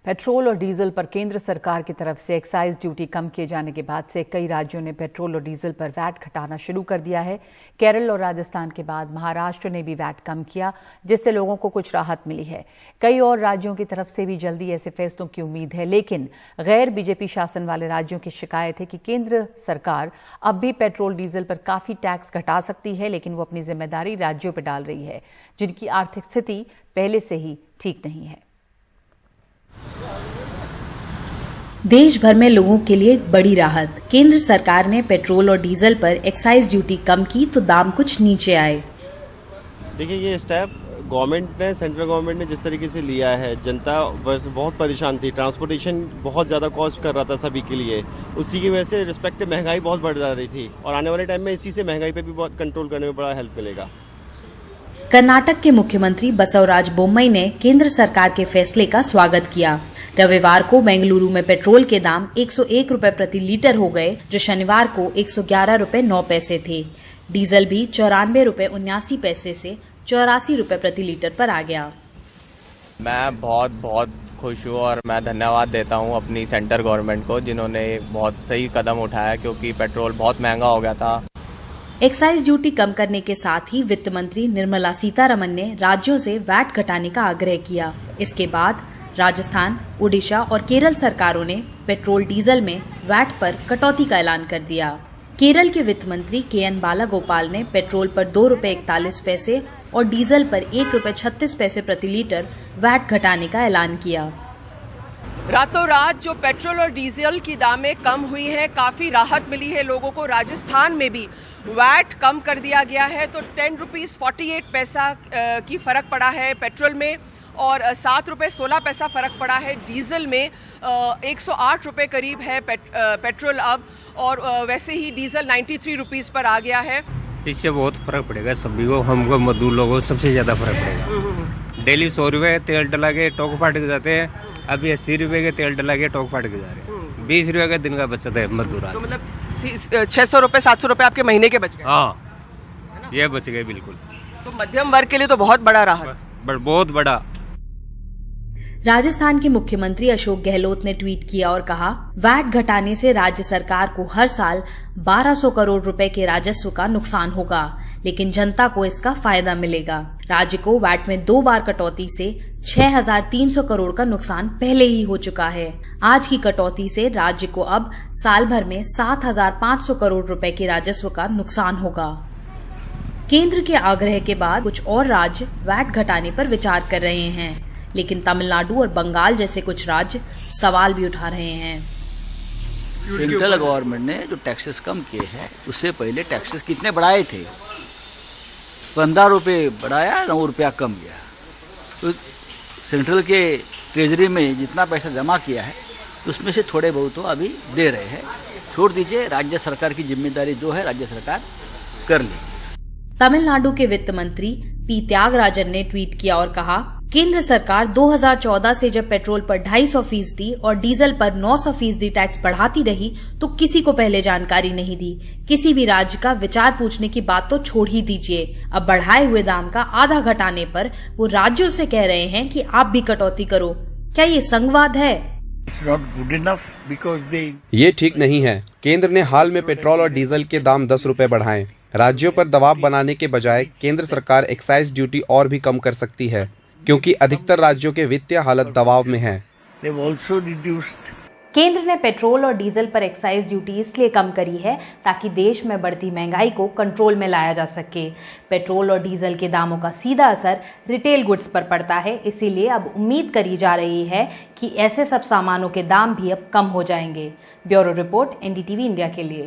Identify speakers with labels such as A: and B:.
A: Petrol और diesel पर केंद्र सरकार की तरफ से एक्साइज ड्यूटी कम किए जाने के बाद से कई राज्यों ने पेट्रोल और डीजल पर वैट घटाना शुरू कर दिया है। केरल और राजस्थान के बाद महाराष्ट्र ने भी वैट कम किया, जिससे लोगों को कुछ राहत मिली है। कई और राज्यों की तरफ से भी जल्दी ऐसे फैसलों की उम्मीद है, लेकिन गैर बीजेपी शासन वाले राज्यों की शिकायत है कि केंद्र सरकार अब भी पेट्रोल डीजल पर काफी टैक्स घटा सकती है, लेकिन वो अपनी जिम्मेदारी राज्यों पर डाल रही है, जिनकी आर्थिक स्थिति पहले से ही ठीक नहीं है।
B: देश भर में लोगों के लिए बड़ी राहत। केंद्र सरकार ने पेट्रोल और डीजल पर एक्साइज ड्यूटी कम की तो दाम कुछ नीचे आए।
C: देखिए, ये स्टेप गवर्नमेंट ने, सेंट्रल गवर्नमेंट ने जिस तरीके से लिया है, जनता बहुत परेशान थी। ट्रांसपोर्टेशन बहुत ज़्यादा कॉस्ट कर रहा था सभी के लिए। उसी की वजह से रिस्पेक्टिव महंगाई बहुत बढ़ जा रही थी और आने वाले टाइम में इसी से महंगाई पे भी बहुत कंट्रोल करने में बड़ा हेल्प मिलेगा।
B: कर्नाटक के मुख्यमंत्री बसवराज बोम्मई ने केंद्र सरकार के फैसले का स्वागत किया। रविवार को बेंगलुरु में पेट्रोल के दाम 101 रुपए प्रति लीटर हो गए, जो शनिवार को 111 रुपए 9 पैसे थे। डीजल भी 94 रुपए 79 पैसे से 84 रुपए प्रति लीटर पर आ गया।
D: मैं बहुत खुश हूँ और मैं धन्यवाद देता हूँ अपनी सेंटर गवर्नमेंट को, जिन्होंने बहुत सही कदम उठाया, क्योंकि पेट्रोल बहुत महंगा हो गया था।
B: एक्साइज ड्यूटी कम करने के साथ ही वित्त मंत्री निर्मला सीतारमण ने राज्यों से वैट घटाने का आग्रह किया। इसके बाद राजस्थान, उड़ीसा और केरल सरकारों ने पेट्रोल डीजल में वैट पर कटौती का ऐलान कर दिया। केरल के वित्त मंत्री के.एन. बालागोपाल ने पेट्रोल पर 2 रुपए 41 पैसे और डीजल पर 1 रुपए 36 पैसे प्रति लीटर वैट घटाने का ऐलान किया।
E: रातों रात जो पेट्रोल और डीजल की दामें कम हुई हैं, काफ़ी राहत मिली है लोगों को। राजस्थान में भी वैट कम कर दिया गया है, तो 10 रुपीज़ 48 पैसा की फ़र्क पड़ा है पेट्रोल में और 7 रुपये 16 पैसा फ़र्क पड़ा है डीजल में। 108 रुपये करीब है पेट्रोल अब, और वैसे ही डीजल 93 रुपीज़ पर आ गया है।
F: इससे बहुत फर्क पड़ेगा सभी को, हमको मजदूर लोगों को सबसे ज़्यादा फर्क पड़ेगा। डेली 100 रुपये तेल डला के टोक फाट के जाते हैं, अभी 80 रुपये के तेल डला के टोक फाट के जा रहे हैं। 20 रुपये का दिन का बचत है मजदूर। तो
E: मतलब 600 रुपये 700 रुपये आपके महीने के बच गए।
F: हाँ, ये बच गए बिल्कुल।
E: तो मध्यम वर्ग के लिए तो बहुत बड़ा राहत,
F: बहुत बड़ा।
B: राजस्थान के मुख्यमंत्री अशोक गहलोत ने ट्वीट किया और कहा, वैट घटाने से राज्य सरकार को हर साल 1200 करोड़ रुपए के राजस्व का नुकसान होगा, लेकिन जनता को इसका फायदा मिलेगा। राज्य को वैट में 2 बार कटौती से 6300 करोड़ का नुकसान पहले ही हो चुका है। आज की कटौती से राज्य को अब साल भर में 7500 करोड़ रुपए के राजस्व का नुकसान होगा। केंद्र के आग्रह के बाद कुछ और राज्य वैट घटाने पर विचार कर रहे हैं, लेकिन तमिलनाडु और बंगाल जैसे कुछ राज्य सवाल भी उठा रहे हैं।
G: सेंट्रल गवर्नमेंट ने जो टैक्सेस कम किए हैं, उससे पहले टैक्सेस कितने बढ़ाए थे? 15 रुपये बढ़ाया, 9 रुपया कम गया। तो सेंट्रल के ट्रेजरी में जितना पैसा जमा किया है, उसमें से थोड़े बहुत तो अभी दे रहे हैं। छोड़ दीजिए, राज्य सरकार की जिम्मेदारी जो है राज्य सरकार कर लेगी।
B: तमिलनाडु के वित्त मंत्री पी त्यागराजन ने ट्वीट किया और कहा, केंद्र सरकार 2014 से जब पेट्रोल पर 250% और डीजल पर 900% टैक्स बढ़ाती रही, तो किसी को पहले जानकारी नहीं दी। किसी भी राज्य का विचार पूछने की बात तो छोड़ ही दीजिए। अब बढ़ाए हुए दाम का आधा घटाने पर वो राज्यों से कह रहे हैं कि आप भी कटौती करो। क्या ये संघवाद है?
H: ये ठीक नहीं है। केंद्र ने हाल में पेट्रोल और डीजल के दाम 10 रुपए बढ़ाए। राज्यों पर दबाव बनाने के बजाय केंद्र सरकार एक्साइज ड्यूटी और भी कम कर सकती है, क्योंकि अधिकतर राज्यों के वित्तीय हालत दबाव में है।
A: केंद्र ने पेट्रोल और डीजल पर एक्साइज ड्यूटी इसलिए कम करी है ताकि देश में बढ़ती महंगाई को कंट्रोल में लाया जा सके। पेट्रोल और डीजल के दामों का सीधा असर रिटेल गुड्स पर पड़ता है, इसीलिए अब उम्मीद करी जा रही है कि ऐसे सब सामानों के दाम भी अब कम हो जाएंगे। ब्यूरो रिपोर्ट, NDTV इंडिया के लिए।